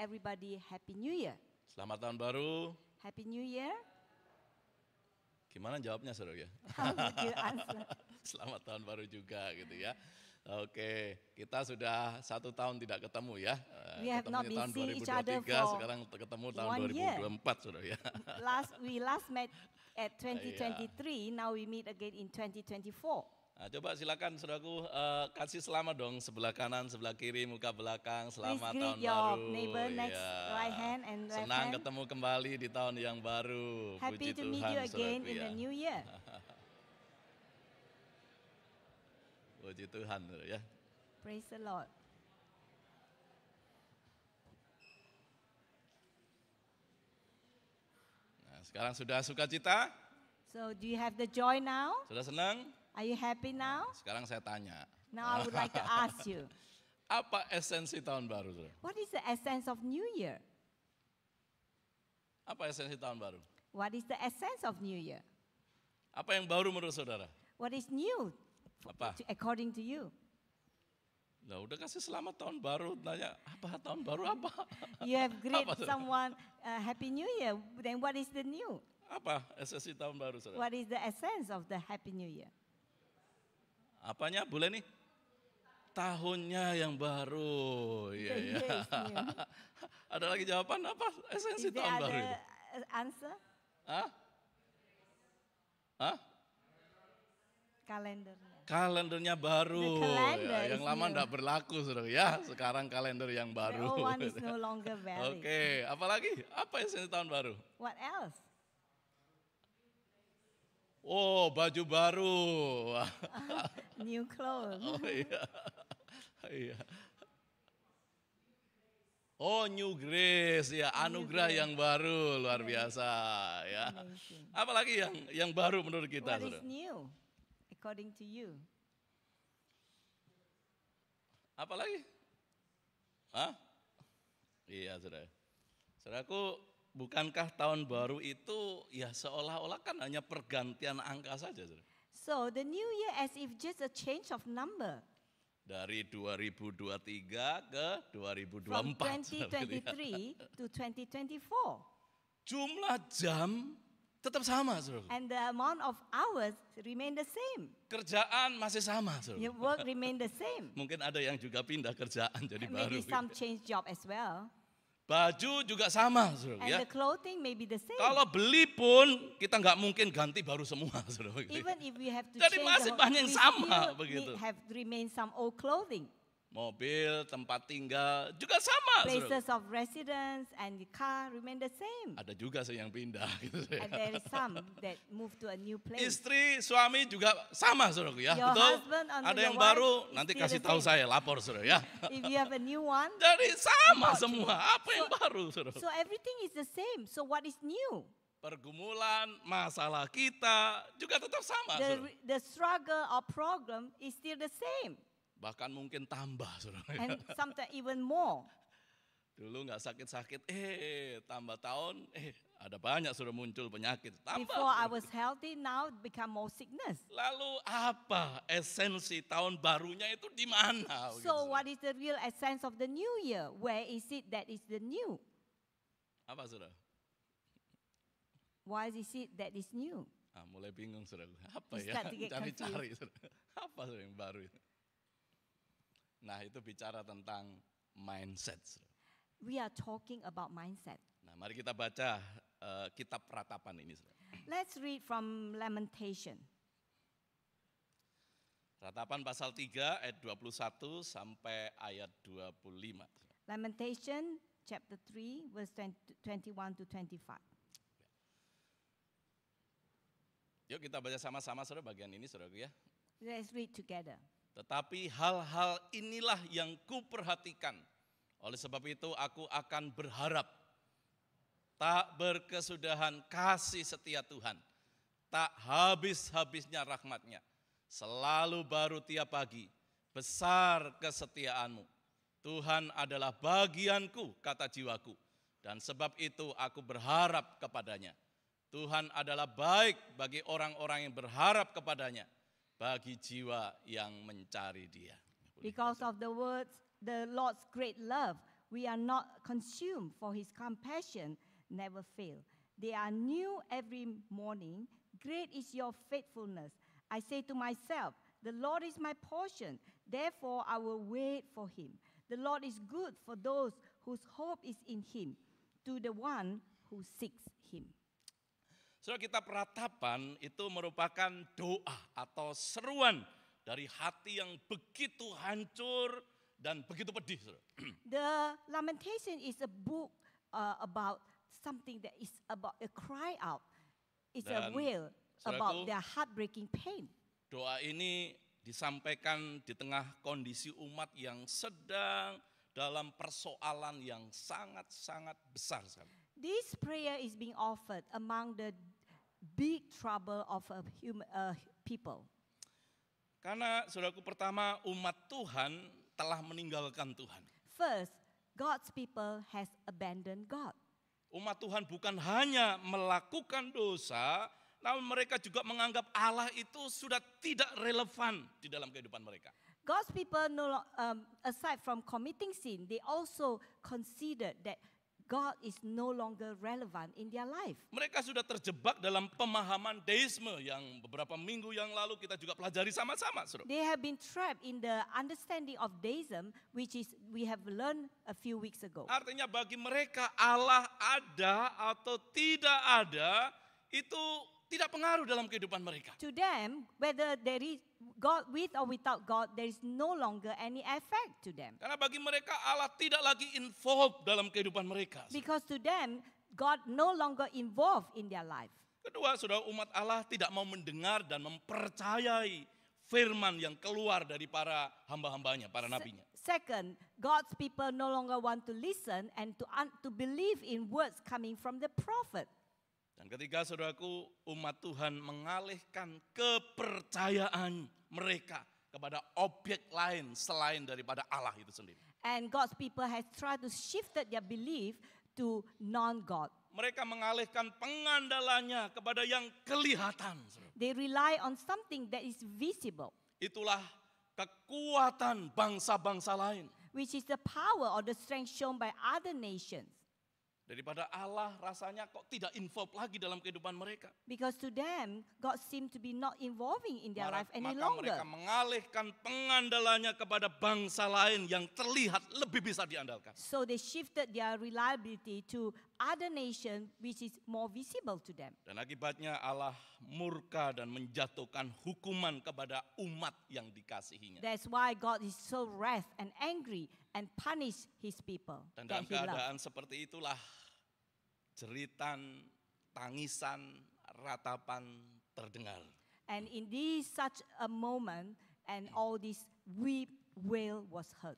everybody Happy New Year. Selamat tahun baru. Happy New Year. Gimana jawabnya, saudara ya? How would you answer? Selamat tahun baru juga gitu ya. Oke, kita sudah 1 tahun tidak ketemu ya. We have not been tahun seeing each other 2023, for sekarang ketemu tahun 1 year. 2024 saudara ya. We last met at 2023, now we meet again in 2024. Nah, coba silakan saudaraku kasih selamat dong sebelah kanan, sebelah kiri, muka belakang. Selamat Please tahun greet your baru. neighbor next right hand and left Senang hand. ketemu kembali di tahun yang baru. Happy Puji to meet Tuhan, you again saudaraku in ya. the new year. Puji Tuhan saudara ya. Praise the Lord. Nah, sekarang sudah sukacita? So do you have the joy now? Sudah senang? Are you happy now? Sekarang saya tanya. Now I would like to ask you, Apa esensi tahun baru saudara? what is the essence of New Year? Apa esensi tahun baru? What is the essence of New Year? Apa yang baru menurut saudara? What is new Apa? according to you? Nah, udah kasih selamat tahun baru, tanya apa tahun baru apa? You have greet Apa tuh? someone Happy New Year, then what is the new? Apa esensi tahun baru saudara? What is the essence of the Happy New Year? Apanya boleh nih? Tahunnya yang baru. Iya The ya. year is new. Ada lagi jawaban apa esensi Is there tahun baru other itu? answer? Hah? Hah? Kalendernya. Kalendernya baru. The calendar Yang is lama new. enggak berlaku saudara ya. Sekarang kalender yang The baru. old one is no longer valid. Oke, apalagi? Apa esensi tahun baru? What else? Oh, baju baru. New clothes. Oh iya. Iya. Oh, new grace ya, anugerah grace. yang baru luar biasa ya. Amazing. Apalagi yang baru menurut kita, What is saudara? new according to you? Apalagi? Hah? Iya, saudara. Saudaraku, bukankah tahun baru itu ya seolah-olah kan hanya pergantian angka saja, saudara? So the new year as if just a change of number Dari 2023 ke from 2024. saudara, gitu ya. 2023 to 2024. Jumlah jam tetap sama, saudara. And the amount of hours remain the same. Kerjaan masih sama, saudara. Your work remain the same. Mungkin ada yang juga pindah kerjaan jadi baru. Maybe some change job as well. Baju juga sama, saudara. And Ya. the clothing may be the same. Kalau beli pun kita nggak mungkin ganti baru semua, saudara. Even if we have to Jadi change masih the whole, banyak yang we sama, still begitu. have remain some old clothing. Mobil, tempat tinggal juga sama, saudara. Places of residence and the car remain the same. Ada juga sih yang pindah. Gitu, And there is some that move to a new place. Istri, suami juga sama, saudara. Ya, Your betul. husband and Ada your yang wife baru, is nanti still kasih the tahu same. saya, lapor, saudara. Ya. If you have a new one, Jadi sama Report to semua. me. Apa yang baru, saudara? so everything is the same. So what is new? Pergumulan, masalah kita juga tetap sama, saudara. The struggle or problem is still the same. Bahkan mungkin tambah, saudara. And sometimes even more. Dulu nggak sakit-sakit, tambah tahun, ada banyak sudah muncul penyakit. Tambah. Before I was healthy, now become more sickness. Lalu apa esensi tahun barunya itu di mana? So what is the real essence of the new year? Where is it that is the new? Apa saudara? Why is it that is new? Mulai bingung saudara. Apa You ya? start to get Cari-cari saudara. Apa saudara yang baru itu? Nah itu bicara tentang mindset. Saudara. We are talking about mindset. Nah mari kita baca kitab Ratapan ini. Saudara. Let's read from Lamentation. Ratapan pasal 3 ayat 21 sampai ayat 25. Lamentation chapter 3 verse 21 to 25. Yuk kita baca sama-sama saudara bagian ini saudara ya. Let's read together. Tetapi hal-hal inilah yang kuperhatikan. Oleh sebab itu aku akan berharap. Tak berkesudahan kasih setia Tuhan. Tak habis-habisnya rahmatnya. Selalu baru tiap pagi. Besar kesetiaanmu. Tuhan adalah bagianku, kata jiwaku. Dan sebab itu aku berharap kepadanya. Tuhan adalah baik bagi orang-orang yang berharap kepadanya. Bagi jiwa yang mencari Dia. Because of the words, the Lord's great love, we are not consumed, for his compassion never fail. They are new every morning. Great is your faithfulness. I say to myself, the Lord is my portion. Therefore, I will wait for him. The Lord is good for those whose hope is in him, to the one who seeks him. Saudara, kitab Ratapan itu merupakan doa atau seruan dari hati yang begitu hancur dan begitu pedih. Saudara. The Lamentation is a book about something that is about a cry out. It's a Dan, wail saudaraku, about their heartbreaking pain. Doa ini disampaikan di tengah kondisi umat yang sedang dalam persoalan yang sangat-sangat besar sekali. This prayer is being offered among the big trouble of people. Karena saudaraku, pertama, umat Tuhan telah meninggalkan Tuhan. First, God's people has abandoned God. Umat Tuhan bukan hanya melakukan dosa, namun mereka juga menganggap Allah itu sudah tidak relevan di dalam kehidupan mereka. God's people, aside from committing sin, they also considered that God is no longer relevant in their life. Mereka sudah terjebak dalam pemahaman deisme yang beberapa minggu yang lalu kita juga pelajari sama-sama. Saudara. They have been trapped in the understanding of deism, which is we have learned a few weeks ago. Artinya bagi mereka Allah ada atau tidak ada itu tidak pengaruh dalam kehidupan mereka. To them, whether there is God with or without God, there is no longer any effect to them. Karena bagi mereka Allah tidak lagi involved dalam kehidupan mereka. Because to them, God no longer involved in their life. Kedua, saudara, umat Allah tidak mau mendengar dan mempercayai firman yang keluar dari para hamba-hambanya, para nabinya. Second, God's people no longer want to listen and to believe in words coming from the prophet. Dan ketiga, saudaraku, umat Tuhan mengalihkan kepercayaan mereka kepada objek lain selain daripada Allah itu sendiri. And God's people has tried to shift their belief to non-God. Mereka mengalihkan pengandalannya kepada yang kelihatan. Saudara. They rely on something that is visible, Itulah kekuatan bangsa-bangsa lain. which is the power or the strength shown by other nations. Daripada Allah rasanya kok tidak involved lagi dalam kehidupan mereka. Because to them, God seemed to be not involving in their life any Maka longer. mereka mengalihkan pengandalannya kepada bangsa lain yang terlihat lebih bisa diandalkan. So they shifted their reliability to other nation which is more visible to them. Dan akibatnya Allah murka dan menjatuhkan hukuman kepada umat yang dikasihinya. That's why God is so wrath and angry and punish his people Dan dalam that he loves. keadaan seperti itulah jeritan, tangisan, ratapan terdengar. And in this such a moment, and all this weep, wail was heard.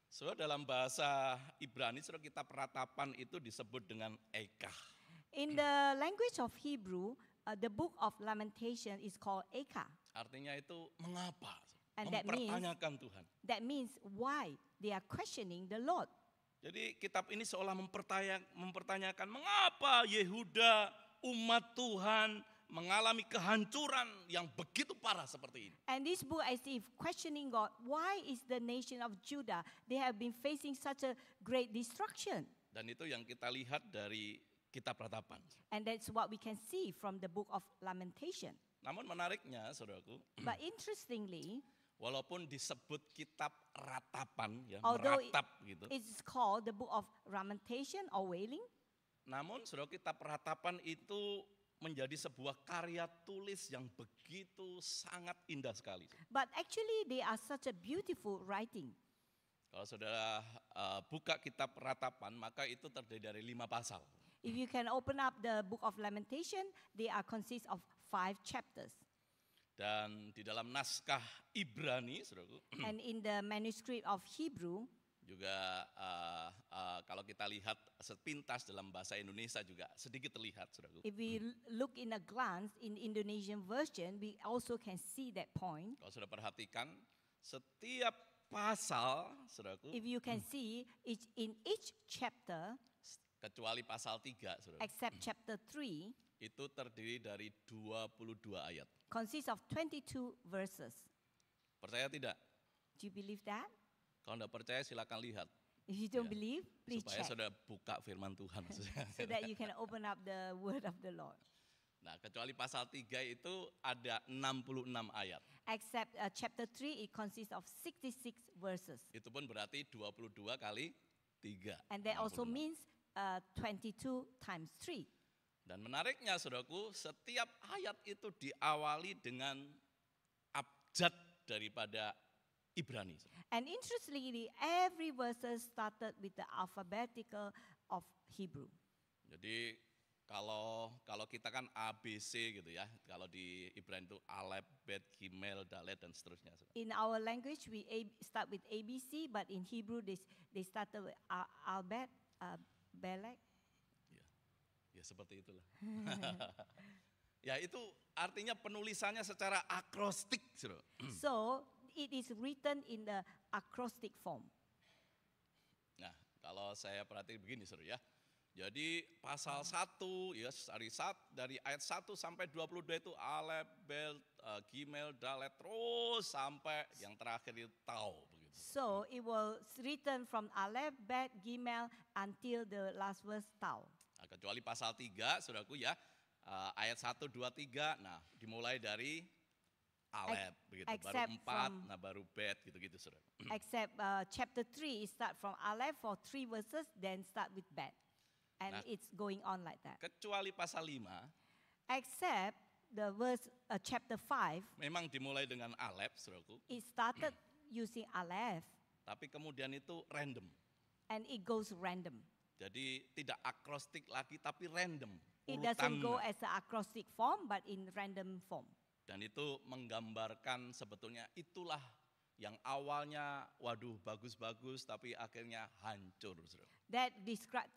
So dalam bahasa Ibrani, saudara, kitab Ratapan itu disebut dengan Ekah. In the language of Hebrew, the book of Lamentation is called Eka. Artinya itu mengapa? And that means- Mempertanyakan Tuhan. That means why they are questioning the Lord. Jadi kitab ini seolah mempertanyakan mengapa Yehuda, umat Tuhan, mengalami kehancuran yang begitu parah seperti ini. And this book is questioning God, why is the nation of Judah, they have been facing such a great destruction? Dan itu yang kita lihat dari kitab Ratapan. And that's what we can see from the book of Lamentation. Namun menariknya, saudaraku, But interestingly, walaupun disebut kitab Ratapan, ya, although meratap gitu. it's called the book of Lamentation or wailing, Namun saudara, kitab Ratapan itu menjadi sebuah karya tulis yang begitu sangat indah sekali. but actually they are such a beautiful writing. Kalau saudara buka kitab Ratapan, maka itu terdiri dari 5 pasal. If you can open up the book of Lamentation, they are consist of 5 chapters. Dan di dalam naskah Ibrani, saudaraku, And in the manuscript of Hebrew, juga kalau kita lihat sepintas dalam bahasa Indonesia juga sedikit terlihat, saudaraku. if we look in a glance in Indonesian version, we also can see that point. Kalau sudah perhatikan, setiap pasal, saudaraku, If you can see, in each chapter, kecuali pasal 3, saudara, except chapter 3, itu terdiri dari 22 ayat. consists of 22 verses. Percaya tidak? Do you believe that? Kalau tidak percaya silakan lihat If you don't Ya, believe, please supaya check saudara buka firman Tuhan. so that you can open up the word of the Lord. Nah, kecuali pasal 3 itu ada 66 ayat. Except chapter 3, it consists of 66 verses. Itu pun berarti 22 kali 3. And that also 66. means 22 times 3. Dan menariknya saudaraku, setiap ayat itu diawali dengan abjad daripada Ibrani. And interestingly, every verse started with the alphabetical of Hebrew. Jadi kalau kita kan ABC gitu ya. Kalau di Ibrani itu Alef, Bet, Gimel, Dalet dan seterusnya. In our language, we start with ABC, but in Hebrew, they started with Albet, Belek. Ya seperti itulah. Ya itu artinya penulisannya secara akrostik. Saudara. So, it is written in the acrostic form. Nah, kalau saya perhatikan begini saudara ya. Jadi pasal 1 ya dari ayat 1 sampai 22 itu Alef, Bel, Gimel, Dalet terus sampai yang terakhir itu Tau begitu. So, it was written from Aleph, Bet, Gimel until the last verse Tau. Nah, kecuali pasal 3 saudaraku ya. Ayat 1, 2, 3 nah dimulai dari Alef begitu, baru 4, nah baru Bet gitu-gitu saudara. Except chapter 3 start from Aleph for 3 verses, then start with Bet. And Nah, it's going on like that. Kecuali pasal 5 Except the verse chapter 5, memang dimulai dengan Alef saudaraku, it started using Aleph tapi kemudian itu random. and it goes random. Jadi tidak akrostik lagi tapi random. It doesn't go urutannya. as an acrostic form, but in random form. Dan itu menggambarkan sebetulnya itulah yang awalnya waduh bagus-bagus tapi akhirnya hancur. Saudara. That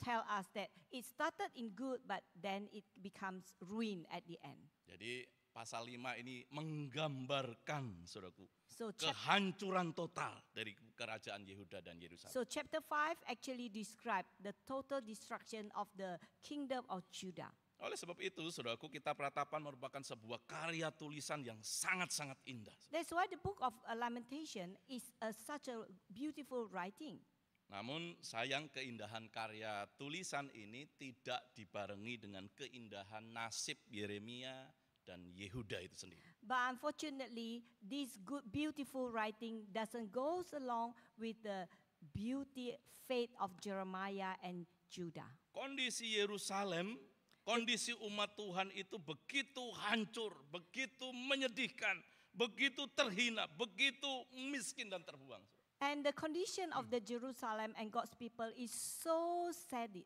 tell us that it started in good, but then it becomes ruin at the end. Jadi pasal 5 ini menggambarkan saudaraku So, kehancuran total dari kerajaan Yehuda dan Yerusalem. so chapter 5 actually describe the total destruction of the kingdom of Judah. Oleh sebab itu, saudaraku, Kitab Ratapan merupakan sebuah karya tulisan yang sangat-sangat indah. That's why the book of Lamentation is such a beautiful writing. Namun sayang keindahan karya tulisan ini tidak dibarengi dengan keindahan nasib Yeremia dan Yehuda itu sendiri. But unfortunately, this good, beautiful writing doesn't go along with the beauty, faith of Jeremiah and Judah. Kondisi Yerusalem, kondisi umat Tuhan itu begitu hancur, begitu menyedihkan, begitu terhina, begitu miskin dan terbuang. And the condition of the Jerusalem and God's people is so sad,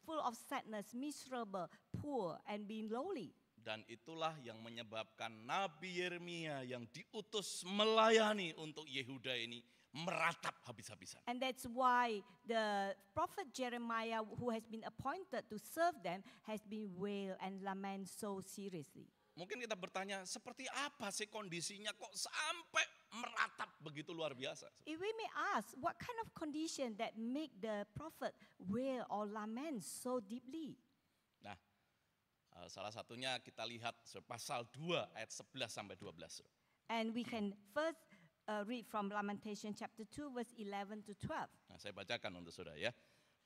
full of sadness, miserable, poor, and being lowly. Dan itulah yang menyebabkan Nabi Yeremia yang diutus melayani untuk Yehuda ini meratap habis-habisan. And that's why the prophet Jeremiah, who has been appointed to serve them, has been wail and lament so seriously. Mungkin kita bertanya, seperti apa sih kondisinya kok sampai meratap begitu luar biasa? If we may ask, what kind of condition that make the prophet wail or lament so deeply? Nah, salah satunya kita lihat pasal 2 ayat 11 sampai 12. And we can first read from Lamentation chapter 2 verse 11 to 12. Nah, saya bacakan untuk saudara ya.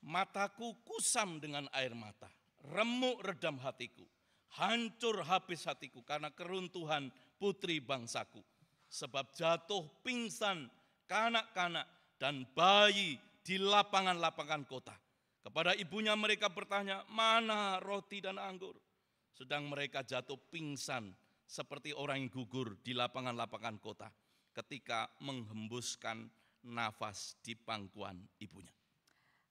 Mataku kusam dengan air mata, remuk redam hatiku, hancur habis hatiku karena keruntuhan putri bangsaku. Sebab jatuh pingsan kanak-kanak dan bayi di lapangan-lapangan kota. Kepada ibunya mereka bertanya, mana roti dan anggur? Sedang mereka jatuh pingsan seperti orang yang gugur di lapangan-lapangan kota ketika menghembuskan nafas di pangkuan ibunya.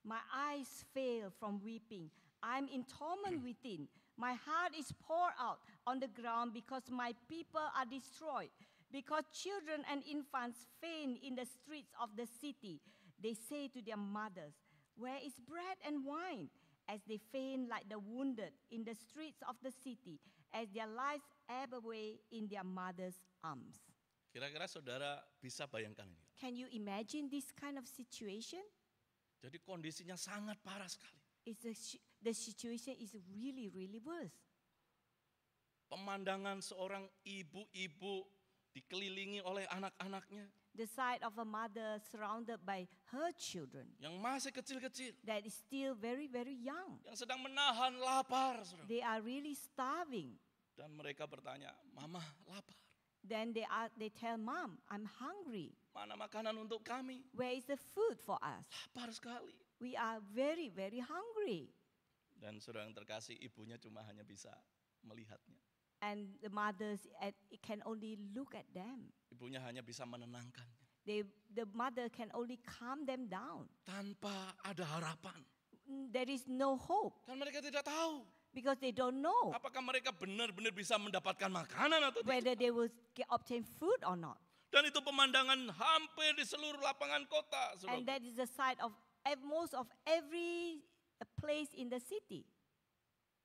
My eyes fail from weeping. I'm in torment within. My heart is poured out on the ground because my people are destroyed. Because children and infants faint in the streets of the city. They say to their mothers, where is bread and wine? As they faint like the wounded in the streets of the city, as their lives ebb away in their mother's arms. Kira-kira saudara bisa bayangkan ini? Can you imagine this kind of situation? Jadi kondisinya sangat parah sekali. The situation is really, really worse. Pemandangan seorang ibu-ibu dikelilingi oleh anak-anaknya. The sight of a mother surrounded by her children yang masih kecil-kecil, that is still very, very young. yang sedang menahan lapar, saudara. They are really starving. Dan mereka bertanya, Mama lapar, Then they tell mom, I'm hungry. mana makanan untuk kami? Where is the food for us? Lapar sekali. We are very, very hungry. Dan saudara yang terkasih, ibunya cuma hanya bisa melihatnya. And the mothers can only look at them. Ibunya hanya bisa menenangkannya. The mother can only calm them down. Tanpa ada harapan. There is no hope Dan mereka tidak tahu because they don't know apakah mereka benar-benar bisa mendapatkan makanan atau tidak. whether they will obtain food or not. Dan itu pemandangan hampir di seluruh lapangan kota. And Saudara. that is the sight of most of every place in the city.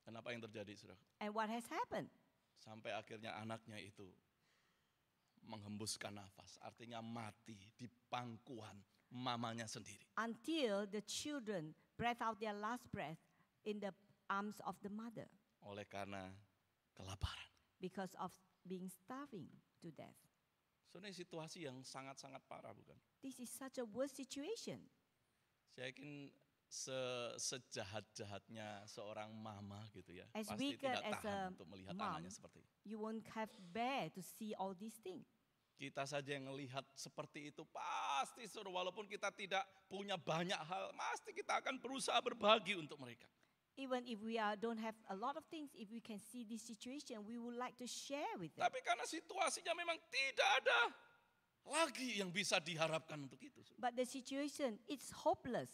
Dan apa yang terjadi, saudara? And what has happened? Sampai akhirnya anaknya itu menghembuskan nafas. Artinya mati di pangkuan mamanya sendiri. Until the children breathe out their last breath in the arms of the mother Oleh karena kelaparan. because of being starving to death. Sebenarnya situasi yang sangat-sangat parah, bukan? This is such a worse situation. Saya yakin sejahat-jahatnya seorang mama gitu ya. As Pasti wicked tidak as tahan a untuk melihat mom, anaknya seperti itu. You won't have bear to see all these things. Kita saja yang melihat seperti itu pasti saudara, walaupun kita tidak punya banyak hal, pasti kita akan berusaha berbagi untuk mereka. Even if we don't have a lot of things, if we can see this situation, we would like to share with them. Tapi karena situasinya memang tidak ada lagi yang bisa diharapkan untuk itu. But the situation, it's hopeless.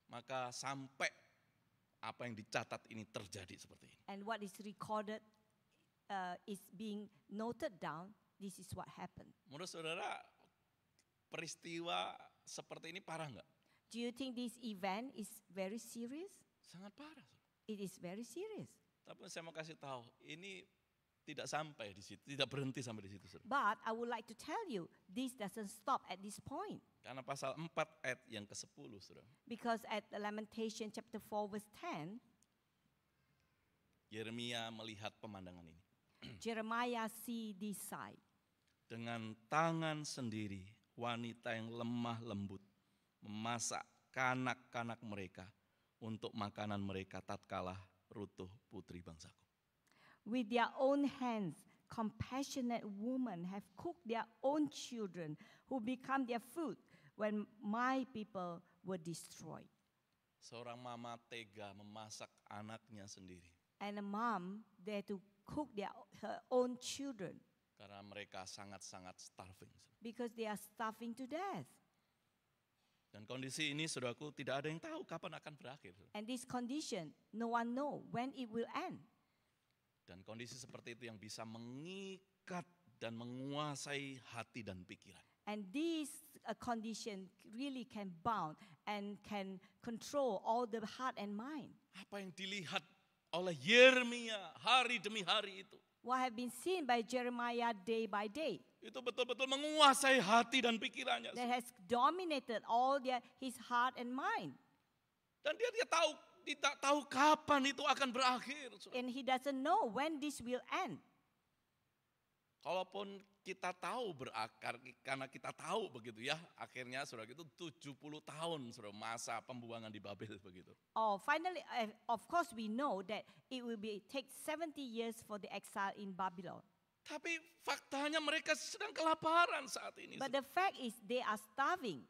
Maka sampai apa yang dicatat ini terjadi seperti ini. And what is recorded is being noted down. This is what happened. Menurut saudara, peristiwa seperti ini parah nggak? Do you think this event is very serious? Sangat parah. It is very serious. Tapi saya mau kasih tahu, ini tidak sampai di situ, tidak berhenti sampai di situ. Saudara. But I would like to tell you, this doesn't stop at this point. Karena pasal 4 ayat yang ke-10, saudara. Because at Lamentation chapter 4 verse 10, Yeremia melihat pemandangan ini. Jeremiah see this sight. Dengan tangan sendiri, wanita yang lemah lembut memasak kanak-kanak mereka untuk makanan mereka tatkala Rutuh putri bangsaku. With their own hands, compassionate women have cooked their own children who become their food when my people were destroyed. Seorang mama tega memasak anaknya sendiri. And a mom there to cook her own children Karena mereka sangat-sangat starving. because they are starving to death. Dan kondisi ini, saudaraku, tidak ada yang tahu kapan akan berakhir. And this condition, no one know when it will end. Dan kondisi seperti itu yang bisa mengikat dan menguasai hati dan pikiran. And this condition really can bound and can control all the heart and mind. Apa yang dilihat oleh Yeremia hari demi hari itu. What have been seen by Jeremiah day by day. Itu betul-betul menguasai hati dan pikirannya. That has dominated all his heart and mind. Dan dia tidak tahu kapan itu akan berakhir. And he doesn't know when this will end. Kalaupun kita tahu berakar, karena kita tahu begitu ya, akhirnya saudara itu 70 tahun saudara masa pembuangan di Babel begitu. Oh, finally, of course we know that it will take 70 years for the exile in Babylon. Tapi faktanya mereka sedang kelaparan saat ini. But the fact is they are starving.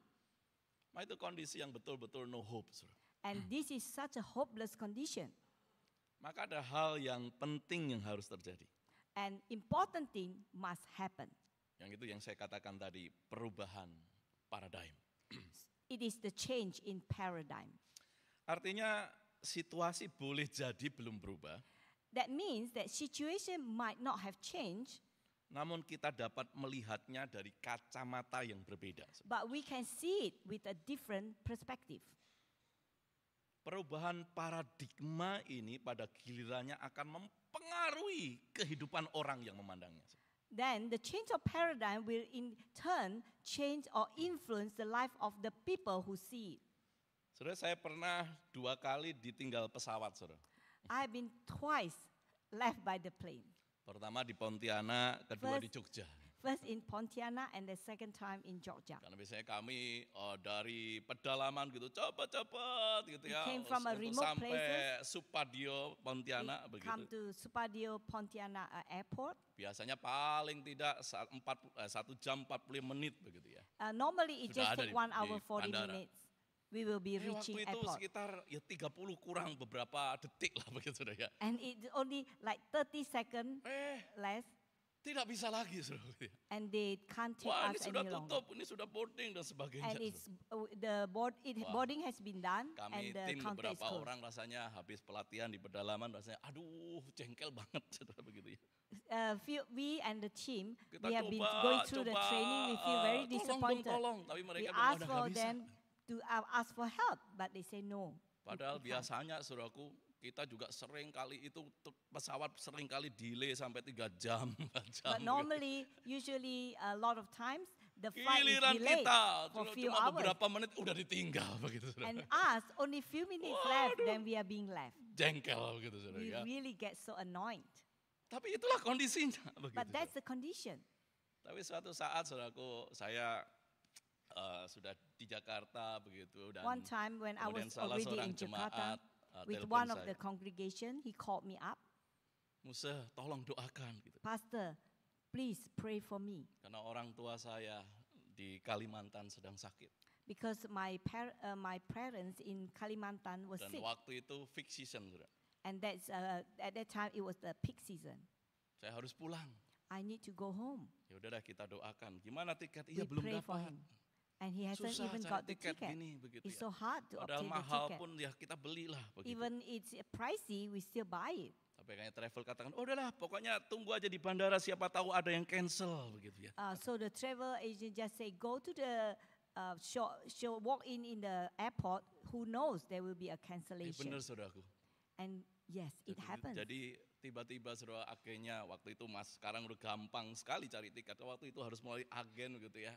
Nah, itu kondisi yang betul-betul no hope. Saudara. And this is such a hopeless condition. Maka ada hal yang penting yang harus terjadi. An important thing must happen. Yang itu yang saya katakan tadi, perubahan paradigm. It is the change in paradigm. Artinya situasi boleh jadi belum berubah. That means that situation might not have changed, Namun kita dapat melihatnya dari kacamata yang berbeda. but we can see it with a different perspective. Perubahan paradigma ini pada gilirannya akan mempengaruhi kehidupan orang yang memandangnya. Then the change of paradigm will in turn change or influence the life of the people who see it. Saudara, saya pernah 2 kali ditinggal pesawat, saudara. I have been twice left by the plane. Pertama di Pontianak, kedua di Jogja. First in Pontianak and the second time in Georgia. Karena biasanya kami dari pedalaman gitu cepat-cepat gitu We ya came from a untuk remote sampai places. Supadio Pontianak We come begitu. to Supadio Pontianak Airport. Biasanya paling tidak 1 jam 40 menit begitu ya. Normally it Sudah just ada take di- 1 hour di 40 bandara. minutes. We will be Waktu reaching itu airport. sekitar ya 30 kurang beberapa detik lah begitu ya. And it's only like 30 seconds less Tidak bisa lagi saudara. and they can't take Wah, us ini sudah any longer. tutup, ini sudah boarding dan sebagainya. And it's saudara. Wah. boarding has been done Kami and the tim counter is beberapa closed. orang rasanya habis pelatihan di pedalaman rasanya aduh jengkel banget saudara begitu ya. We and the team, Kita we have been coba, going through the training. We feel very disappointed. Tolong, tapi We mereka bilang ask udah for nggak bisa. them to ask for help, but they say no. Padahal we can't. biasanya saudaraku kita juga sering kali itu pesawat sering kali delay sampai 3 jam, 4 jam. But normally, usually a lot of times, the flight is Giliran delayed kita for a few cuma hours. beberapa menit udah ditinggal begitu saudara. And us, only few minutes left, then we are being left. Jengkel begitu saudara We ya. really get so annoyed. Tapi itulah kondisinya begitu. But that's saudara. the condition. Tapi suatu saat saudaraku saya sudah di Jakarta begitu dan One time when I kemudian was salah already seorang in Jakarta, jemaat with telepon one of saya, the congregation, he called me up. Musa tolong doakan gitu. Pastor, please pray for me. Karena orang tua saya di Kalimantan sedang sakit. Because my parents in Kalimantan were Dan sick. waktu itu peak season, saudara. And that's, at that time, it was the peak season. Saya harus pulang. I need to go home. Ya udahlah kita doakan. Gimana tiket? We Iya belum pray for dapat. him. And he hasn't Susah even cari got the tiket ticket. gini begitu It's ya. so hard to Padahal obtain the mahal ticket. pun ya kita belilah begitu. Even it's pricey, we still buy it. Tapi kayaknya travel katakan, oh udahlah pokoknya tunggu aja di bandara siapa tahu ada yang cancel begitu ya. So the travel agent just say, go to the walk in the airport. Who knows, there will be a cancellation. Benar saudaraku. And yes, it happens. Jadi tiba-tiba saudara agennya waktu itu mas sekarang udah gampang sekali cari tiket. Waktu itu harus melalui agen gitu ya.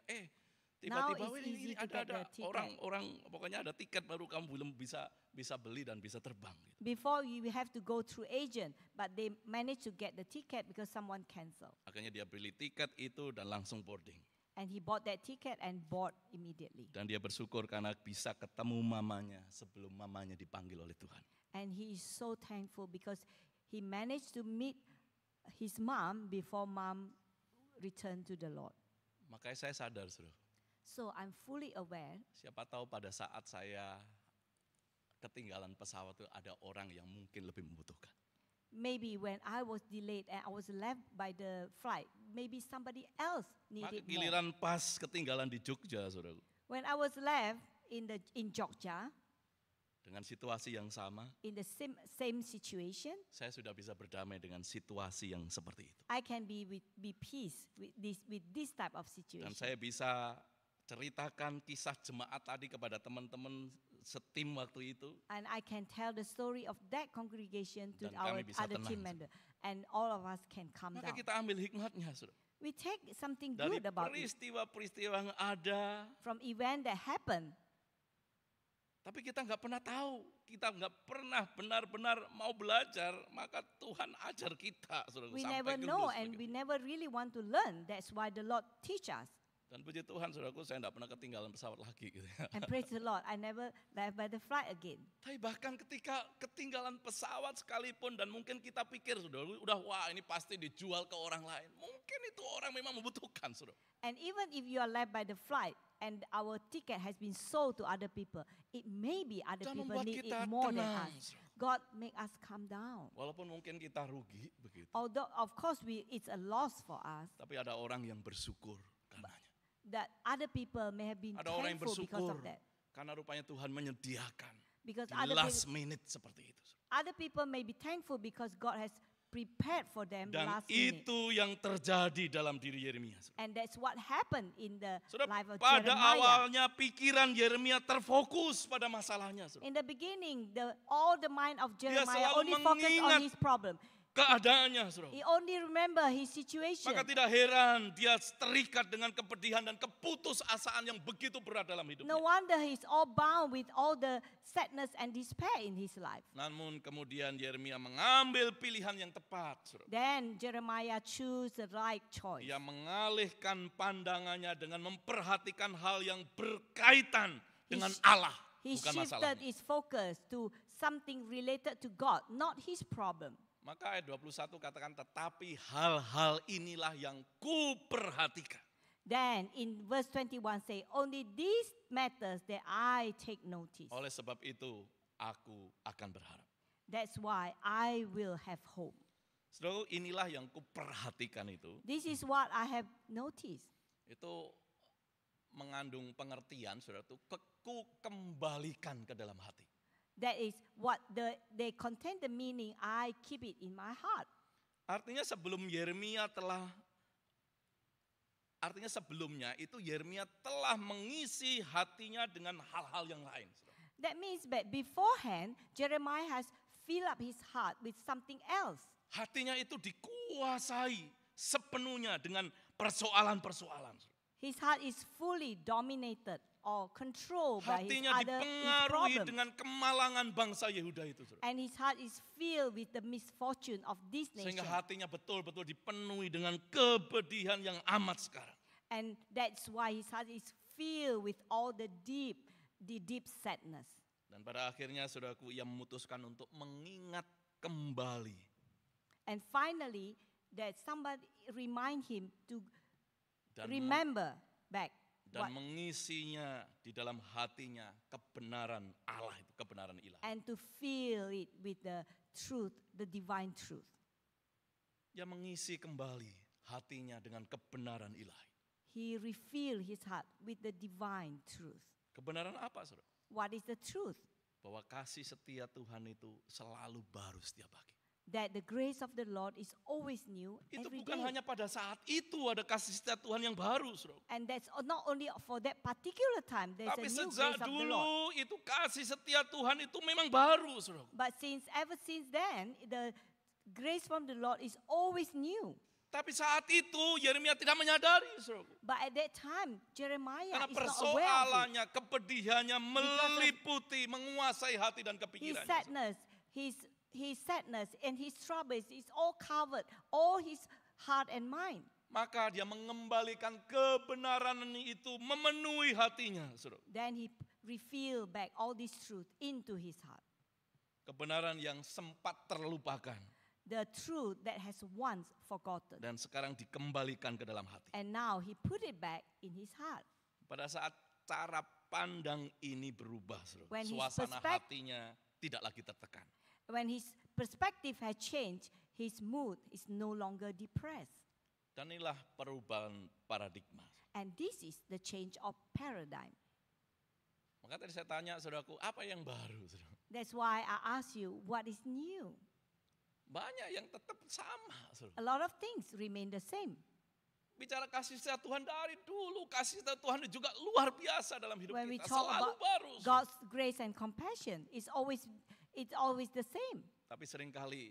Now Tiba-tiba it's ini easy to ada get the ticket. orang pokoknya ada tiket baru kamu belum bisa beli dan bisa terbang. Gitu. Before you have to go through agent, but they managed to get the ticket because someone canceled. Akhirnya dia beli tiket itu dan langsung boarding. And he bought that ticket and board immediately. Dan dia bersyukur karena bisa ketemu mamanya sebelum mamanya dipanggil oleh Tuhan. And he is so thankful because he managed to meet his mom before mom returned to the Lord. Makanya saya sadar, saudara. So I'm fully aware. Siapa tahu pada saat saya ketinggalan pesawat itu ada orang yang mungkin lebih membutuhkan. Maybe when I was delayed and I was left by the flight, maybe somebody else Maka needed more. giliran pas ketinggalan di Jogja, saudara. When I was left in Georgia, Dengan situasi yang sama, in the same situation, saya sudah bisa berdamai dengan situasi yang seperti itu. I can be peace with this type of Dan situation. saya bisa ceritakan kisah jemaat tadi kepada teman-teman setim waktu itu. And I can tell the story of that congregation to Dan our kami bisa other team tenang, member. And all of us can calm Maka down. kita ambil hikmatnya, saudara. We take something Dari good about it peristiwa-peristiwa yang ada, from event that happened. tapi kita nggak pernah tahu, kita nggak pernah benar-benar mau belajar, maka Tuhan ajar kita, saudara. We sampai never lulus know and we begitu. never really want to learn. That's why the Lord teach us. Dan puji Tuhan, saudaraku, saya nggak pernah ketinggalan pesawat lagi. Gitu. And praise the Lord, I never left by the flight again. Tapi bahkan ketika ketinggalan pesawat sekalipun dan mungkin kita pikir, saudara, udah wah ini pasti dijual ke orang lain. Mungkin itu orang memang membutuhkan, saudara. And even if you are left by the flight and our ticket has been sold to other people, it may be other Dan people membuat need kita it more than tenang, us. saudara. God make us calm down. Walaupun mungkin kita rugi begitu, Although of course it's a loss for us, tapi ada orang yang bersyukur karenanya. that other people may have been Ada orang yang thankful because bersyukur of that. karena rupanya Tuhan menyediakan Because di other last minute seperti itu. other people may be thankful because God has prepared for them Dan last minute. itu yang terjadi dalam diri Yeremia. And that's what happened in the Saudara, life of pada Jeremiah. awalnya pikiran Yeremia terfokus pada masalahnya. Saudara. In the beginning, all the mind of Jeremiah selalu only focused on mengingat his problem. keadaannya, saudara. He only remember his situation. Maka tidak heran dia terikat dengan kepedihan dan keputusasaan yang begitu berat dalam hidupnya. No wonder he's all bound with all the sadness and despair in his life. Namun kemudian Yeremia mengambil pilihan yang tepat, saudara. Then Jeremiah chose the right choice. Ia mengalihkan pandangannya dengan memperhatikan hal yang berkaitan dengan Allah, He bukan shifted masalahnya. his focus to something related to God, not his problem. Maka ayat 21 katakan, tetapi hal-hal inilah yang kuperhatikan. Then in verse 21 say, only these matters that I take notice. Oleh sebab itu, aku akan berharap. That's why I will have hope. Saudara, inilah yang kuperhatikan itu. This is what I have noticed. Itu mengandung pengertian, saudara, itu ku kembalikan ke dalam hati. That is what they contain the meaning, I keep it in my heart. Artinya sebelumnya itu Yeremia telah mengisi hatinya dengan hal-hal yang lain. That means that beforehand, Jeremiah has filled up his heart with something else. Hatinya itu dikuasai sepenuhnya dengan persoalan-persoalan. His heart is fully dominated or controlled by his Hatinya other his dipengaruhi problem. dengan kemalangan bangsa Yehuda itu. Saudara. And his heart is filled with the misfortune of this Sehingga nation. hatinya betul-betul dipenuhi dengan kepedihan yang amat sekarang. And that's why his heart is filled with all the deep sadness. Dan pada akhirnya saudaraku, ia memutuskan untuk mengingat kembali. And finally, that somebody remind him to Dan remember back. dan What, mengisinya di dalam hatinya kebenaran Allah itu, kebenaran ilahi. and to fill it with the truth, the divine truth. Ia mengisi kembali hatinya dengan kebenaran ilahi. He refilled his heart with the divine truth. Kebenaran apa, saudara? What is the truth? Bahwa kasih setia Tuhan itu selalu baru setiap pagi. That the grace of the Lord is always new Itu every bukan day. hanya pada saat itu ada kasih setia Tuhan yang baru, saudara. And that's not only for that particular time, there's Tapi a new sejak grace of the Lord. dulu itu kasih setia Tuhan itu memang baru, saudara. But ever since then, the grace from the Lord is always new. Tapi saat itu Yeremia tidak menyadari, saudara. But at that time, Jeremiah Karena is not aware of it. persoalannya, kepedihannya meliputi, menguasai hati dan His kepikirannya. sadness, his sadness and his troubles is all covered, all his heart and mind. Maka dia mengembalikan kebenaran itu memenuhi hatinya, saudara. Then he revealed back all this truth into his heart. Kebenaran yang sempat terlupakan The truth that has once forgotten. dan sekarang dikembalikan ke dalam hati. And now he put it back in his heart. Pada saat cara pandang ini berubah, saudara. When his Suasana hatinya tidak lagi tertekan. When his perspective has changed, his mood is no longer depressed. Dan inilah perubahan paradigma. And this is the change of paradigm. Maka tadi saya tanya saudaraku, apa yang baru, saudara? That's why I ask you, what is new? Banyak yang tetap sama, saudara. A lot of things remain the same. Bicara kasih setia Tuhan dari dulu, kasih setia Tuhan juga luar biasa dalam hidup When we kita. talk Selalu about baru. saudara. God's grace and compassion, it's always the same. Tapi seringkali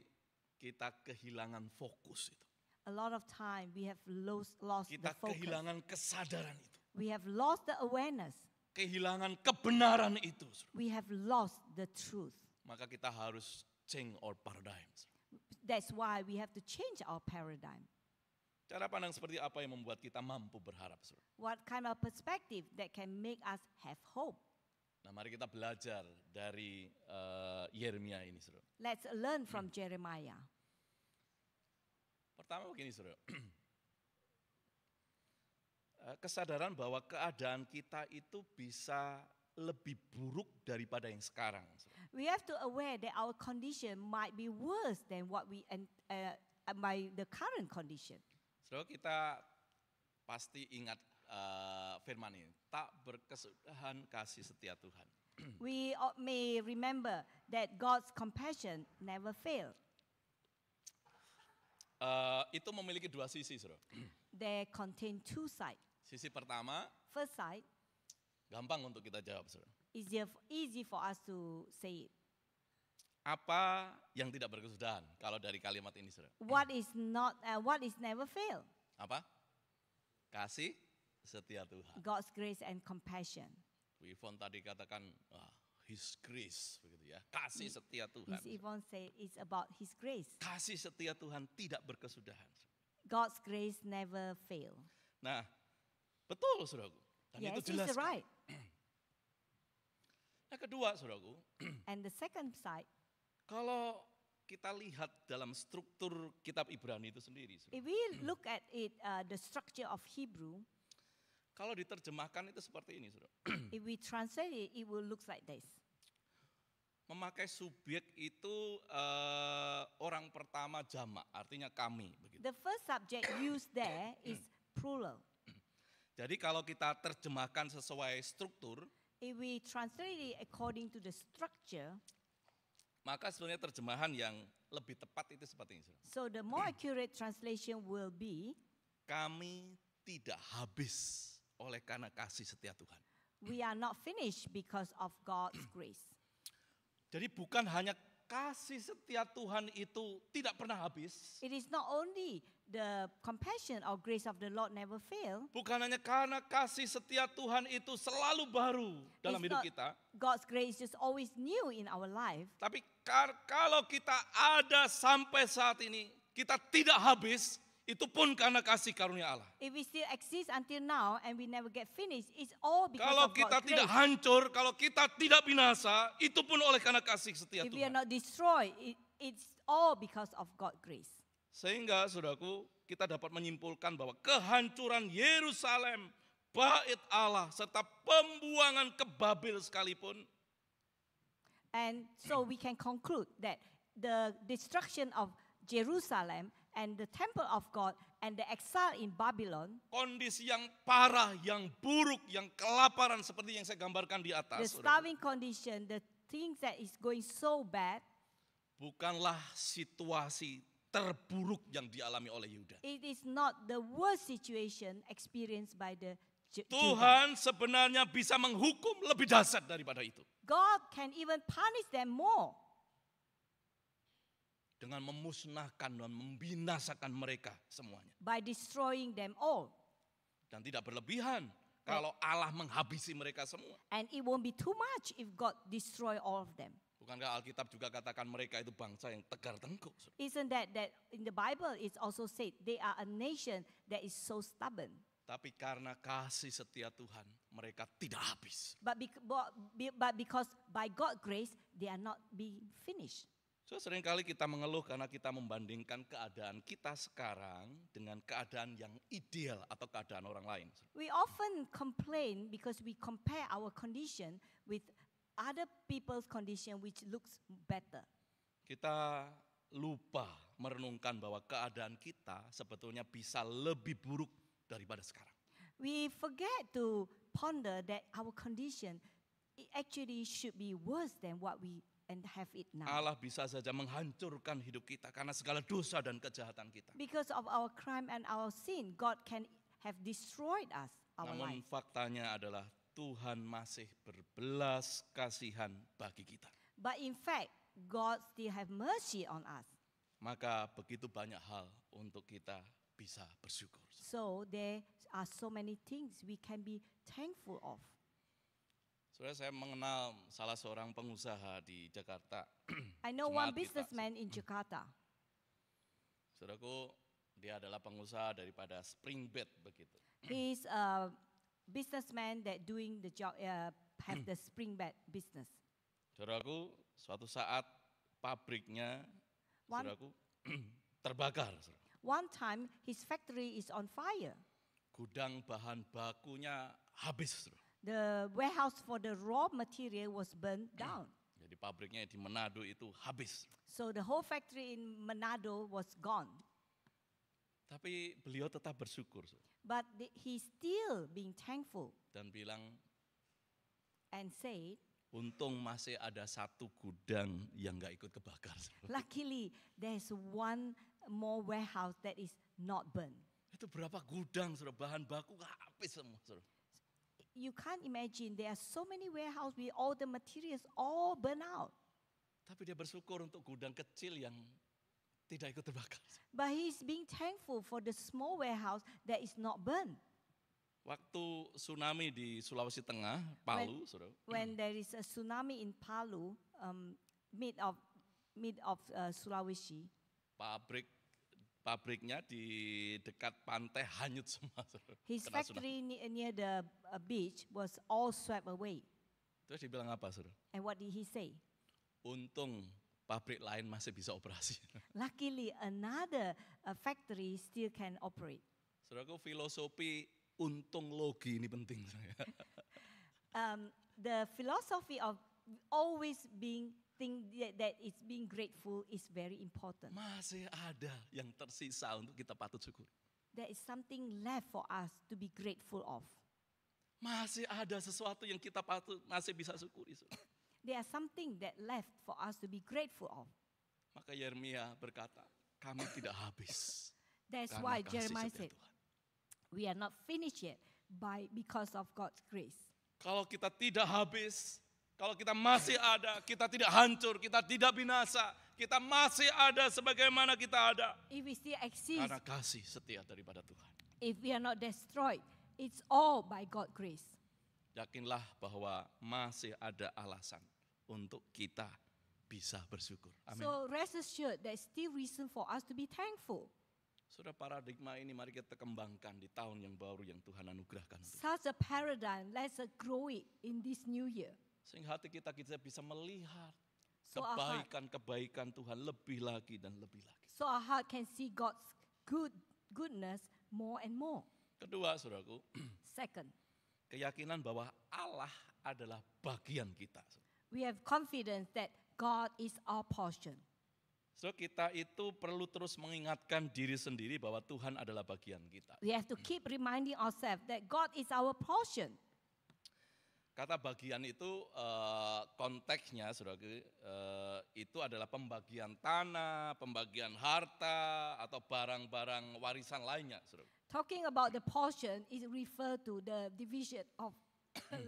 kita kehilangan fokus itu. A lot of time we have lost the Kita focus. kehilangan kesadaran itu. We have lost the awareness. Kehilangan kebenaran itu. saudara. We have lost the truth. Maka kita harus change our paradigm. That's why we have to change our paradigm. Cara pandang seperti apa yang membuat kita mampu berharap, saudara? What kind of perspective that can make us have hope? Nah, mari kita belajar dari Yeremia ini, saudara. Let's learn from Jeremiah. Pertama begini, saudara. Kesadaran bahwa keadaan kita itu bisa lebih buruk daripada yang sekarang. saudara. We have to aware that our condition might be worse than what by the current condition. Saudara, kita pasti ingat firman ini. Tak berkesudahan kasih setia Tuhan. We may remember that God's compassion never fails. Itu memiliki dua sisi, saudara. They contain two sides. Sisi pertama, First side, gampang untuk kita jawab, saudara. easy for us to say it. Apa yang tidak berkesudahan kalau dari kalimat ini, saudara? What is never fail? Apa? Kasih setia Tuhan. God's grace and compassion. Bu Ivon tadi katakan, His grace, begitu ya. Kasih setia Tuhan. Miss Yvonne said it's about His grace. Kasih setia Tuhan tidak berkesudahan. God's grace never fail. Nah, betul, saudaraku. Dan Yes, itu jelas. it's right. Yang kedua, saudaraku, And the second side, kalau kita lihat dalam struktur kitab Ibrani itu sendiri, saudara, if we look at it, the structure of Hebrew, kalau diterjemahkan itu seperti ini, saudara. if we translate it, it will look like this. Memakai subjek itu orang pertama jamak, artinya kami. Begitu. The first subject used there is plural. Jadi kalau kita terjemahkan sesuai struktur, If we translate it according to the structure, maka sebenarnya terjemahan yang lebih tepat itu seperti ini, saudara. so the more accurate translation will be, Kami tidak habis oleh karena kasih setia Tuhan. we are not finished because of God's grace. Jadi bukan hanya kasih setia Tuhan itu tidak pernah habis. It is not only the compassion or grace of the Lord never fail. Bukan hanya karena kasih setia Tuhan itu selalu baru dalam It's hidup not- kita. God's grace is always new in our life. Tapi kalau kita ada sampai saat ini, kita tidak habis, itu pun karena kasih karunia Allah. If we still exist until now and we never get finished, it's all because Kalau of kita God's tidak grace. hancur, kalau kita tidak binasa, itu pun oleh karena kasih setia If we are Tuhan. not destroyed, it's all because of God's grace. Sehingga saudaraku, kita dapat menyimpulkan bahwa kehancuran Yerusalem, bait Allah, serta pembuangan ke Babel sekalipun, And so we can conclude that the destruction of Jerusalem and the temple of God and the exile in Babylon, kondisi yang parah, yang buruk, yang kelaparan seperti yang saya gambarkan di the atas, saudaraku, starving condition, the things that is going so bad, bukanlah situasi terburuk yang dialami oleh Yuda. it is not the worst situation experienced by the Judah. Tuhan sebenarnya bisa menghukum lebih dahsyat daripada itu. God can even punish them more Dengan memusnahkan dan membinasakan mereka semuanya. by destroying them all. Dan tidak berlebihan kalau Allah menghabisi mereka semua. And it won't be too much if God destroy all of them. Bukankah Alkitab juga katakan mereka itu bangsa yang tegar tengkuk? Isn't that in the Bible it's also said they are a nation that is so stubborn. Tapi karena kasih setia Tuhan, mereka tidak habis. But because by God's grace, they are not being finished. So seringkali kita mengeluh karena kita membandingkan keadaan kita sekarang dengan keadaan yang ideal atau keadaan orang lain. We often complain because we compare our condition with other people's condition which looks better. Kita lupa merenungkan bahwa keadaan kita sebetulnya bisa lebih buruk daripada sekarang. We forget to ponder that our condition actually should be worse than what we have it now. Allah bisa saja menghancurkan hidup kita karena segala dosa dan kejahatan kita. Because of our crime and our sin, God can have destroyed us, our Namun life. faktanya adalah Tuhan masih berbelas kasihan bagi kita. But in fact, God still have mercy on us. Maka begitu banyak hal untuk kita bisa bersyukur. So there are so many things we can be thankful of. Saudara, saya mengenal salah seorang pengusaha di Jakarta. I know Jemaat one kita. businessman in Jakarta. Saudaraku, dia adalah pengusaha daripada Spring Bed begitu. He's a businessman that doing the job, have the spring bed business. Saudaraku, suatu saat pabriknya, One- saudaraku, terbakar. Saudara. One time, his factory is on fire. Gudang bahan bakunya habis. Saudara. The warehouse for the raw material was burned down. Jadi pabriknya di Manado itu habis. So the whole factory in Manado was gone. Tapi beliau tetap bersyukur saudara, But he's still being thankful dan bilang, and said, untung masih ada satu gudang yang gak ikut kebakar. Saudara. luckily, there's one more warehouse that is not burned. Itu berapa gudang saudara, bahan baku habis semua. Saudara. You can't imagine there are so many warehouses with all the materials all burned out. Tapi dia bersyukur untuk gudang kecil yang tidak ikut terbakar. But he is being thankful for the small warehouse that is not burned. Waktu tsunami di Sulawesi Tengah, Palu, saudara, When there is a tsunami in Palu, mid of Sulawesi, pabriknya di dekat pantai hanyut semua. Saudara, his kena tsunami. factory near the beach was all swept away. Terus dibilang apa, saudara? And what did he say? Untung pabrik lain masih bisa operasi. Luckily, another factory still can operate. Saudaraku, filosofi untung logi ini penting. The philosophy of always being that it's being grateful is very important. Masih ada yang tersisa untuk kita patut syukur. There is something left for us to be grateful of. Masih ada sesuatu yang kita masih bisa syukuri. Saudara. There is something that left for us to be grateful of. Maka Yeremia berkata, kami tidak habis. That's karena why kasih Jeremiah setia said, Tuhan. we are not finished yet because of God's grace. Kalau kita tidak habis, kalau kita masih ada, kita tidak hancur, kita tidak binasa, kita masih ada sebagaimana kita ada. If we still exist, Karena kasih setia daripada Tuhan. if we are not destroyed, it's all by God's grace. Yakinlah bahwa masih ada alasan untuk kita bisa bersyukur. Amin. So rest assured there's still reason for us to be thankful. Sudah paradigma ini mari kita kembangkan di tahun yang baru yang Tuhan anugerahkan. Such a paradigm, let's grow it in this new year. Sehingga hati kita bisa melihat So our heart- kebaikan Tuhan lebih lagi dan lebih lagi. So our heart can see God's goodness more and more. Kedua, saudaraku, Second, keyakinan bahwa Allah adalah bagian kita. we have confidence that God is our portion. So kita itu perlu terus mengingatkan diri sendiri bahwa Tuhan adalah bagian kita. We have to keep reminding ourselves that God is our portion. Kata bagian itu konteksnya, saudaraku, itu adalah pembagian tanah, pembagian harta, atau barang-barang warisan lainnya. Saudara. Talking about the portion, it refers to the division of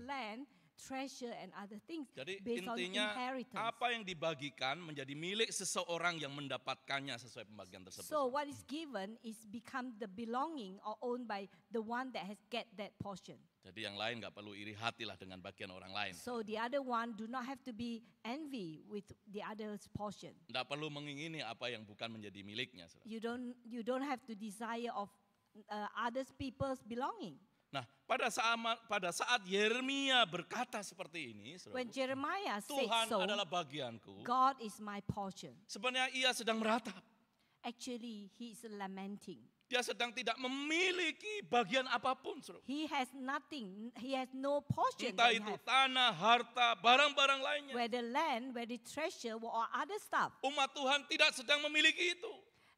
land, treasure, and other things Jadi based on intinya inheritance. apa yang dibagikan menjadi milik seseorang yang mendapatkannya sesuai pembagian tersebut. So what is given is become the belonging or owned by the one that has get that portion. Jadi yang lain nggak perlu iri hatilah dengan bagian orang lain. So the other one do not have to be envy with the other's portion. Tidak perlu mengingini apa yang bukan menjadi miliknya. Saudara. You don't have to desire of others people's belonging. Nah, pada saat Yeremia berkata seperti ini, saudara, When Jeremiah said Tuhan so, adalah bagianku. God is my portion. Sebenarnya ia sedang meratap. Actually, he is lamenting. Dia sedang tidak memiliki bagian apapun, saudara. He has nothing. He has no portion. Entah that he itu have. tanah, harta, barang-barang lainnya. Whether land, whether treasure, or other stuff. Umat Tuhan tidak sedang memiliki itu.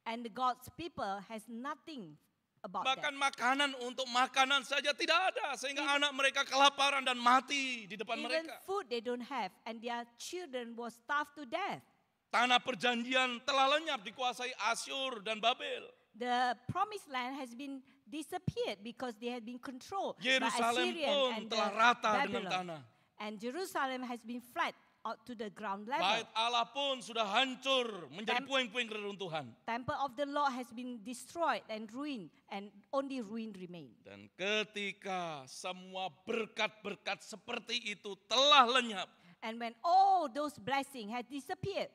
And God's people has nothing about Bahkan that. makanan untuk makanan saja tidak ada. Sehingga anak mereka kelaparan dan mati di depan Even mereka. food they don't have, and their children were starved to death. Tanah perjanjian telah lenyap dikuasai Asyur dan Babel. The promised land has been disappeared because they had been controlled by Yerusalem Assyrian pun and telah the rata dengan Babylon. tanah. And Jerusalem has been flat out to the ground level. Bait Allah pun sudah hancur menjadi Tem- puing-puing reruntuhan. Temple of the Lord has been destroyed and ruined, and only ruin remain. Dan ketika semua berkat-berkat seperti itu telah lenyap, And when all those blessings had disappeared,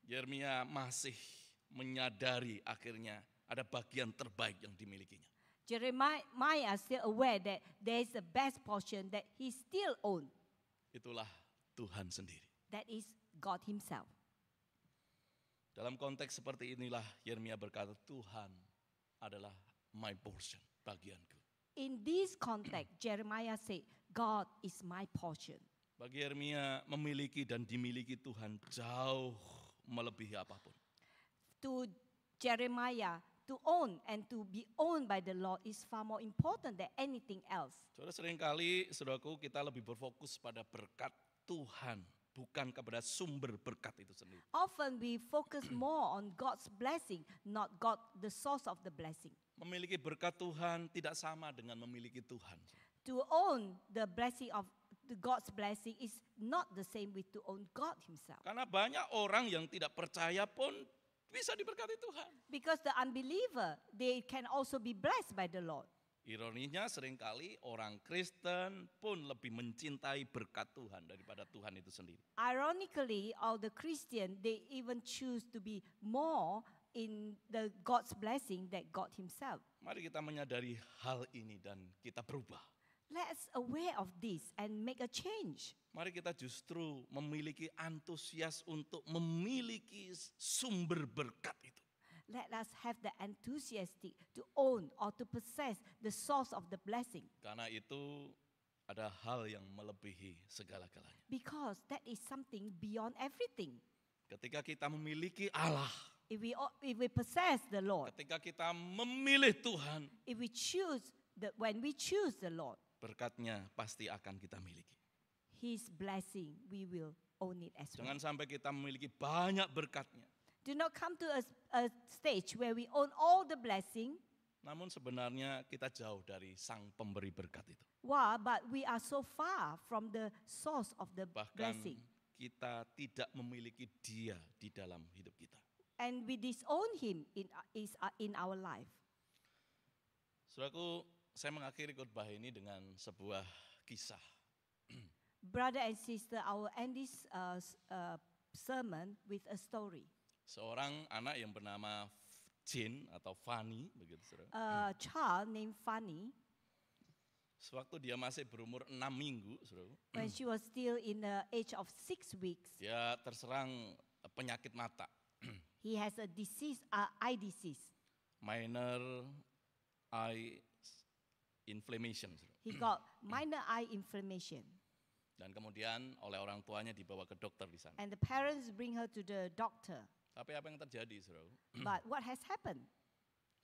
Yeremia masih menyadari akhirnya ada bagian terbaik yang dimilikinya. Jeremiah is still aware that there is a best portion that he still owns. Itulah Tuhan sendiri. That is God himself. Dalam konteks seperti inilah Yeremia berkata, Tuhan adalah my portion, bagianku. In this context, Jeremiah said, God is my portion. Bagi Yeremia, memiliki dan dimiliki Tuhan jauh melebihi apapun. To Jeremiah, to own and to be owned by the Lord is far more important than anything else. Saudara, seringkali, saudaraku, kita lebih berfokus pada berkat Tuhan, bukan kepada sumber berkat itu sendiri. Often we focus more on God's blessing, not God, the source of the blessing. Memiliki berkat Tuhan tidak sama dengan memiliki Tuhan. To own the blessing of the God's blessing is not the same with to own God himself. Karena banyak orang yang tidak percaya pun bisa diberkati Tuhan. Because the unbeliever, they can also be blessed by the Lord. Ironinya seringkali orang Kristen pun lebih mencintai berkat Tuhan daripada Tuhan itu sendiri. Ironically, all the Christian, they even choose to be more in the God's blessing than God himself. Mari kita menyadari hal ini dan kita berubah. Let's aware of this and make a change. Mari kita justru memiliki antusias untuk memiliki sumber berkat itu. Let us have the enthusiastic to own or to possess the source of the blessing. Karena itu ada hal yang melebihi segala-galanya. Because that is something beyond everything. Ketika kita memiliki Allah, If we possess the Lord, ketika kita memilih Tuhan, if we choose when we choose the Lord, berkatnya pasti akan kita miliki. His blessing, we will own it as well. Jangan sampai kita memiliki banyak berkatnya. Do not come to a stage where we own all the blessing. Namun sebenarnya kita jauh dari sang pemberi berkat itu. Why? But we are so far from the source of the Bahkan blessing. kita tidak memiliki dia di dalam hidup kita. And we disown him in our life. Saudaraku, saya mengakhiri khotbah ini dengan sebuah kisah. Brother and sister, I will end this sermon with a story. Seorang anak yang bernama Jane atau Fanny, begitu saudara. A child named Fanny, Sewaktu dia masih berumur 6 minggu, saudara, when she was still in the age of 6 weeks, dia terserang penyakit mata, he has a disease, eye disease. minor eye inflammation. Saudara. He got minor eye inflammation. Dan kemudian oleh orang tuanya dibawa ke dokter di sana. And the parents bring her to the doctor. Tapi apa yang terjadi, saudara? But what has happened?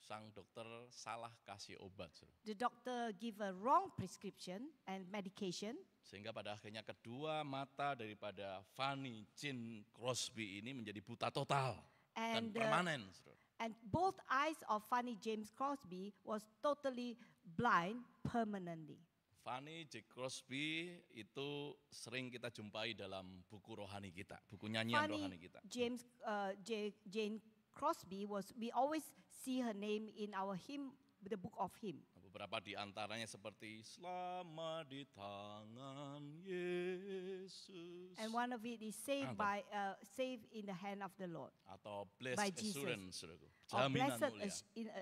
Sang dokter salah kasih obat, saudara. The doctor give a wrong prescription and medication. Sehingga pada akhirnya kedua mata daripada Fanny Jane Crosby ini menjadi buta total dan And, permanen, saudara. And both eyes of Fanny James Crosby was totally blind permanently. Fanny J. Crosby itu sering kita jumpai dalam buku rohani kita, buku nyanyian rohani kita. Jane Crosby we always see her name in our hymn, the book of hymn. Beberapa di antaranya seperti Selamat di tangan Yesus And one of it is saved saved in the hand of the Lord. atau by Blessed Jesus. Assurance, saudaraku. Or Jaminan mulia.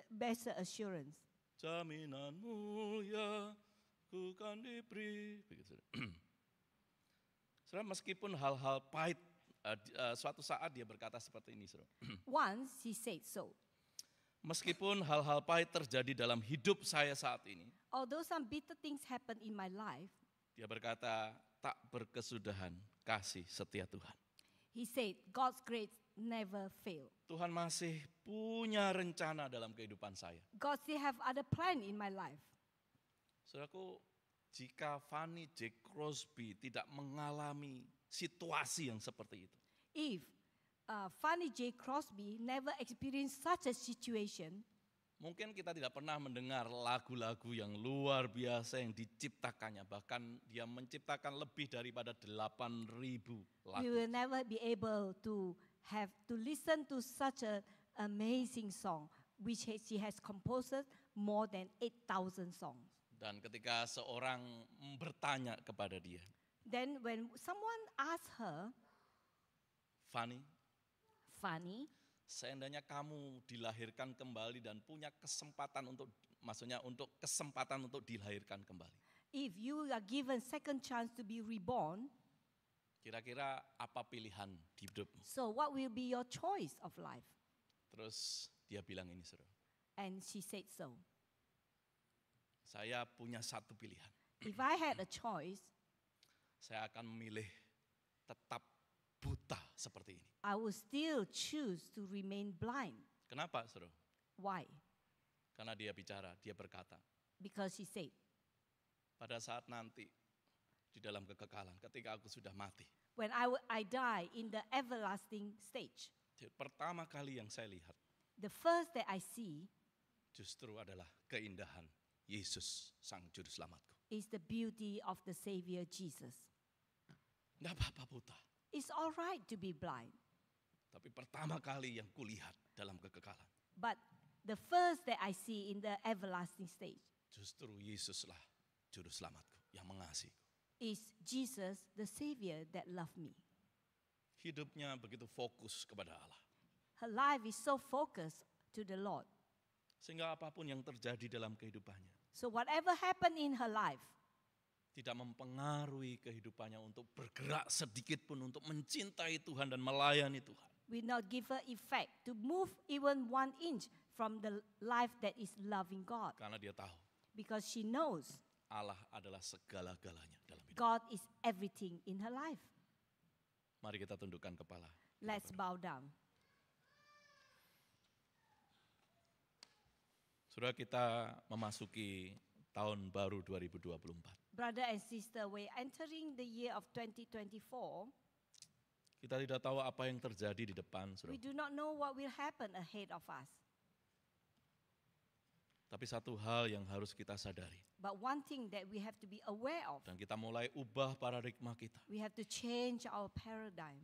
blessed assurance. Jaminan mulia ku kan diberi. Begitu, saudara. Saudara, meskipun hal-hal pahit, suatu saat dia berkata seperti ini, saudara. Once he said so. Meskipun hal-hal pahit terjadi dalam hidup saya saat ini, Although some bitter things happen in my life, dia berkata, tak berkesudahan kasih setia Tuhan. he said, God's grace never fail. Tuhan masih punya rencana dalam kehidupan saya. God still have other plan in my life. Saudaraku, jika Fanny J. Crosby tidak mengalami situasi yang seperti itu, If Fanny J. Crosby never experienced such a situation, mungkin kita tidak pernah mendengar lagu-lagu yang luar biasa yang diciptakannya. Bahkan dia menciptakan lebih daripada 8.000 lagu. we will never be able to have to listen to such an amazing song, which she has composed more than 8,000 songs. Dan ketika seorang bertanya kepada dia, Then when someone asks her, Fanny, Fanny, seandainya kamu dilahirkan kembali dan punya kesempatan untuk, maksudnya untuk kesempatan untuk dilahirkan kembali, if you are given second chance to be reborn, kira-kira apa pilihan di hidupmu? so what will be your choice of life? Terus dia bilang ini, saudara, And she said so. saya punya satu pilihan. If I had a choice, Saya akan memilih tetap buta seperti ini. I would still choose to remain blind. Kenapa, saudara? Why? Karena dia bicara, dia berkata, Because she said, pada saat nanti di dalam kekekalan, ketika aku sudah mati, when I die in the everlasting stage, pertama kali yang saya lihat the first that I see justru adalah keindahan Yesus, Sang Juru Selamatku. is the beauty of the Savior Jesus. Nggak apa-apa buta. It's all right to be blind. Tapi pertama kali yang kulihat dalam kekekalan, But the first that I see in the everlasting stage justru Yesuslah juru selamatku yang mengasihiku. is Jesus, the Savior that loved me. Hidupnya begitu fokus kepada Allah. Her life is so focused to the Lord. Sehingga apapun yang terjadi dalam kehidupannya So whatever happened in her life tidak mempengaruhi kehidupannya untuk bergerak sedikit pun untuk mencintai Tuhan dan melayani Tuhan. will not give her effect to move even 1 inch from the life that is loving God. Karena dia tahu Because she knows Allah adalah segala-galanya dalam hidup. God is everything in her life. Mari kita tundukkan kepala. Let's bow down. Saudara, kita memasuki tahun baru 2024. Brother and sister, we're entering the year of 2024. Kita tidak tahu apa yang terjadi di depan, We saudara. do not know what will happen ahead of us. Tapi satu hal yang harus kita sadari. But one thing that we have to be aware of, Dan kita mulai ubah paradigma kita. we have to change our paradigm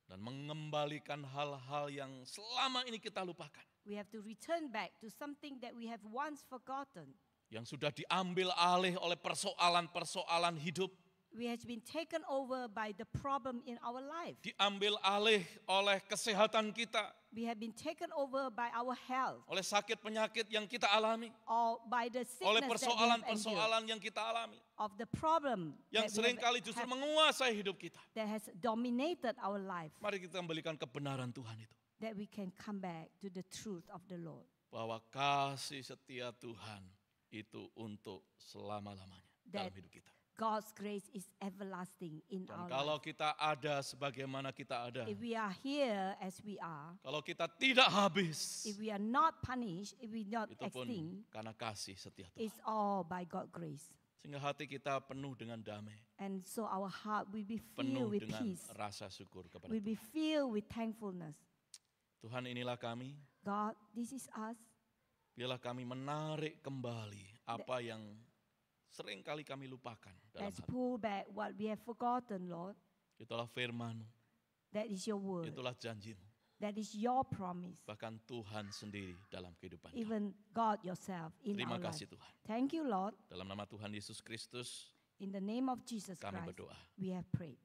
Dan mengembalikan hal-hal yang selama ini kita lupakan. we have to return back to something that we have once forgotten. Yang sudah diambil alih oleh persoalan-persoalan hidup. We have been taken over by the problem in our life. Diambil alih oleh kesehatan kita. We have been taken over by our health Oleh sakit penyakit yang kita alami. or by the Oleh sickness that we have endured, persoalan-persoalan yang kita alami. of the problem Yang that, we have seringkali justru had- menguasai hidup kita. that has dominated our life, Mari kita kembalikan kebenaran Tuhan itu. that we can come back to the truth of the Lord. Bahwa kasih setia Tuhan itu untuk selama-lamanya dalam That hidup kita. God's grace is everlasting in Dan our kalau life. kita ada sebagaimana kita ada. If we are here as we are, Kalau kita tidak habis. if we are not punished, if we not Itu pun extinct, karena kasih setia Tuhan. it's all by God's grace. Sehingga hati kita penuh dengan damai. And so our heart will be Penuh filled with dengan peace, rasa syukur kepada will Tuhan. be filled with thankfulness. Tuhan, inilah kami. God, this is us. Biarlah kami menarik kembali apa yang sering kali kami lupakan dalam Let's hati. pull back what we have forgotten, Lord. Itulah firman-Mu, That is your word. itulah janji-Mu. That is your promise. Bahkan Tuhan sendiri dalam kehidupan kami. Even God yourself in Terima our life. kasih Tuhan. Thank you, Lord. Dalam nama Tuhan Yesus Kristus In the name of Jesus kami Christ, berdoa. we have prayed.